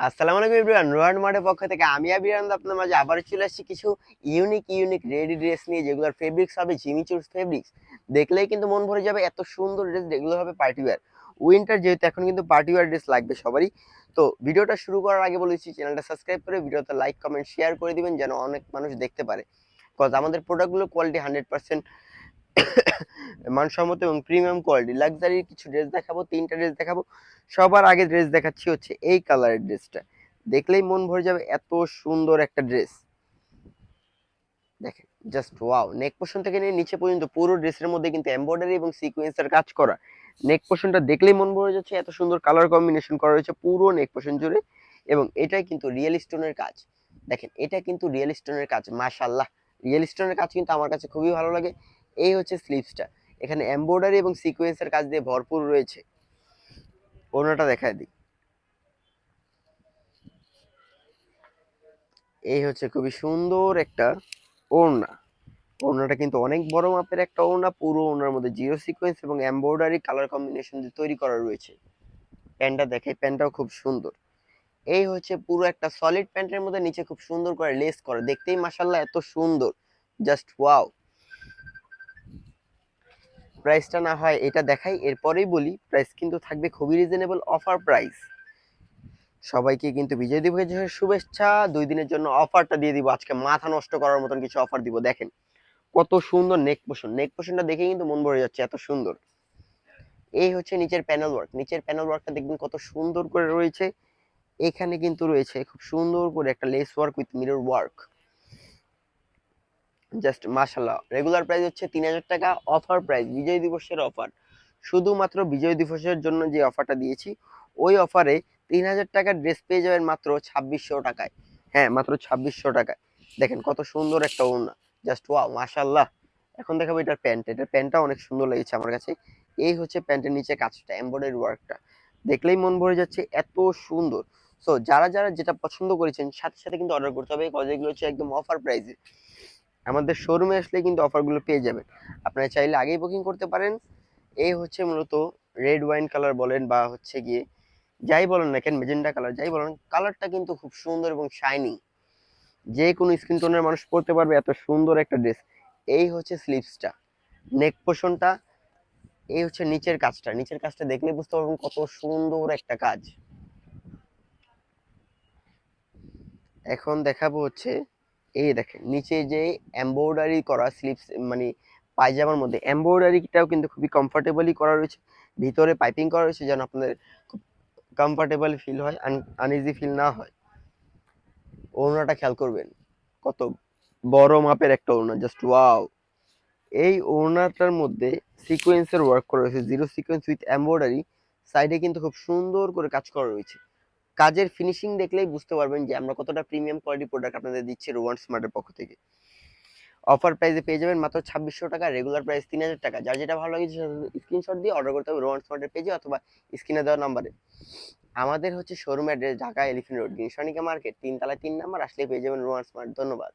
আসসালামু আলাইকুম এভরিওয়ান, রোহান মার্টের পক্ষ থেকে আমি আবিরান আপনার মাঝে আবার চলে আসছি কিছু ইউনিক রেডি ড্রেস নিয়ে, যেগুলোর ফেব্রিক্স হবে জিমিচুর ফেব্রিক্স। দেখলেই কিন্তু মন ভরে যাবে, এত সুন্দর ড্রেস। যেগুলো হবে পার্টি ওয়্যার, উইন্টার যেহেতু এখন কিন্তু পার্টি ওয়্যার ড্রেস লাগবে সবারই। তো ভিডিওটা শুরু করার আগে বলেছি চ্যানেলটা সাবস্ক্রাইব করে ভিডিওতে লাইক কমেন্ট শেয়ার করে দিবেন, যেন অনেক মানুষ দেখতে পারে। বিকজ আমাদের প্রোডাক্টগুলো কোয়ালিটি 100% মানসম্মত এবং প্রিমিয়াম কোয়ালিটি। লাক্সারির কিছু ড্রেস দেখাবো, 3টা ড্রেস দেখাবো। সবার আগে ড্রেস দেখাচ্ছি হচ্ছে এই কালারের ড্রেসটা, দেখলেই মন ভরে যাবে, এত সুন্দর একটা ড্রেস। দেখেন, জাস্ট ওয়াও। নেক পোর্শন থেকে নিয়ে নিচে পর্যন্ত পুরো ড্রেসের মধ্যে কিন্তু এমব্রয়ডারি এবং সিকোয়েন্সের কাজ করা। নেক পোর্শনটা দেখলেই মন ভরে যাচ্ছে, এত সুন্দর কালার কম্বিনেশন করা হয়েছে পুরো নেক পোর্শন জুড়ে। এবং এটাই কিন্তু রিয়েল স্টোনের কাজ। দেখেন, এটা কিন্তু রিয়েল স্টোনের কাজ, মাশাআল্লাহ। রিয়েল স্টোনের কাজ কিন্তু আমার কাছে খুবই ভালো লাগে। এই হচ্ছে স্লিভসটা, এখানে এমব্রয়ডারি এবং সিকোয়েন্সের কাজ দিয়ে ভরপুর রয়েছে। ওড়নাটা দেখায় দিই, এই হচ্ছে খুবই সুন্দর একটা ওড়না। ওড়নাটা কিন্তু অনেক বড় মাপের একটা ওড়না, পুরো ওড়নার মধ্যে জিরো সিকোয়েন্স এবং এমব্রয়ডারি কালার কম্বিনেশন দিয়ে তৈরি করা রয়েছে। প্যান্টটা দেখে, প্যান্টটাও খুব সুন্দর। এই হচ্ছে পুরো একটা সলিড প্যান্টের মধ্যে নিচে খুব সুন্দর করে লেস করা, দেখতেই মাশাআল্লাহ এত সুন্দর, জাস্ট ওয়াও। প্রাইসটা না হয় এটা দেখাই, এরপরেই বলি। প্রাইস কিন্তু থাকবে খুবই রিজনেবল, অফার প্রাইস। সবাইকে কিন্তু বিজয় দিবসের শুভেচ্ছা। 2 দিনের জন্য অফারটা দিয়ে দিব আজকে, মাথা নষ্ট করার মতন কিছু অফার দিব। দেখেন কত সুন্দর নেক পোর্শন, নেক পোর্শনটা দেখে কিন্তু মন ভরে যাচ্ছে, এত সুন্দর। এই হচ্ছে নিচের প্যানেল ওয়ার্ক, নিচের প্যানেল ওয়ার্কটা দেখবেন কত সুন্দর করে রয়েছে। এখানে কিন্তু রয়েছে খুব সুন্দর করে একটা less work with mirror work, just মাশাআল্লাহ। রেগুলার প্রাইস হচ্ছে 3000 টাকা, অফার প্রাইস বিজয় দিবসের অফার। শুধুমাত্র বিজয় দিবসের জন্য যে অফারটা দিয়েছি, ওই অফারে 3000 টাকার ড্রেস পেয়ে যাবেন মাত্র 2600 টাকায়। হ্যাঁ, মাত্র 2600 টাকায়। দেখেন কত সুন্দর একটা ওড়না, জাস্ট ওয়াও, মাশাআল্লাহ। এখন দেখাবো এটার প্যান্ট, এটার প্যান্টটা অনেক সুন্দর লেগেছে আমার কাছে। এই হচ্ছে প্যান্টের নিচে কাজটা, এমব্রয়ডারি ওয়ার্কটা দেখলেই মন ভরে যাচ্ছে, এত সুন্দর। সো যারা যারা যেটা পছন্দ করেছেন, সাথে সাথে কিন্তু অর্ডার করতে হবে, কজ এগুলো হচ্ছে একদম অফার প্রাইসে। আমাদের শোরুমে আসলে কিন্তু অফারগুলো পেয়ে যাবেন। আপনারা চাইলে আগেই বুকিং করতে পারেন। এই হচ্ছে মূলত রেড ওয়াইন কালার বলেন বা হচ্ছে গিয়ে যাই বলেন না কেন, মেজেন্টা কালার যাই বলেন, কালারটা কিন্তু খুব সুন্দর এবং শাইনিং। যে কোনো স্কিন টোনের মানুষ পরতে পারবে, এত সুন্দর একটা ড্রেস। এই হচ্ছে স্লিভসটা, নেক পোর্শনটা। এই হচ্ছে নিচের কাজটা, নিচের কাজটা দেখলে বুঝতে পারবেন কত সুন্দর একটা কাজ। এখন দেখাবো হচ্ছে, এই দেখেন নিচে যে এমব্রয়ডারি করা স্লিভস, মানে পায়জামার মধ্যে এমব্রয়ডারিটাও কিন্তু খুবই কমফোর্টেবলি করা রয়েছে। ভিতরে পাইপিং করা রয়েছে যেন আপনাদের খুব কমফোর্টেবল ফিল হয়, আনইজি ফিল না হয়। ওড়নাটা খেয়াল করবেন, কত বড় মাপের একটা ওড়না, জাস্ট ওয়াও। এই ওড়নাটার মধ্যে সিকোয়েন্সের ওয়ার্ক করা রয়েছে, জিরো সিকোয়েন্স উইথ এমব্রয়ডারি। সাইডে কিন্তু খুব সুন্দর করে কাজ করা রয়েছে। কাজের ফিনিশিং দেখলেই বুঝতে পারবেন যে আমরা কতটা প্রিমিয়াম কোয়ালিটি প্রোডাক্ট আপনাদের দিচ্ছি রোয়ান স্মার্টের পক্ষ থেকে। অফার প্রাইসে পেয়ে যাবেন মাত্র 2600 টাকা, রেগুলার প্রাইস 3000 টাকা। যার যেটা ভালো লাগে স্ক্রিনশট দিয়ে অর্ডার করতে হবে রোয়ান স্মার্টের পেজে অথবা স্ক্রিনে দেওয়া নাম্বারে। আমাদের হচ্ছে showroom address Dhaka elephant road, Sonica market, 3 তলায় 3 নাম্বার, আসলে পেয়ে যাবেন রোয়ান স্মার্ট। ধন্যবাদ।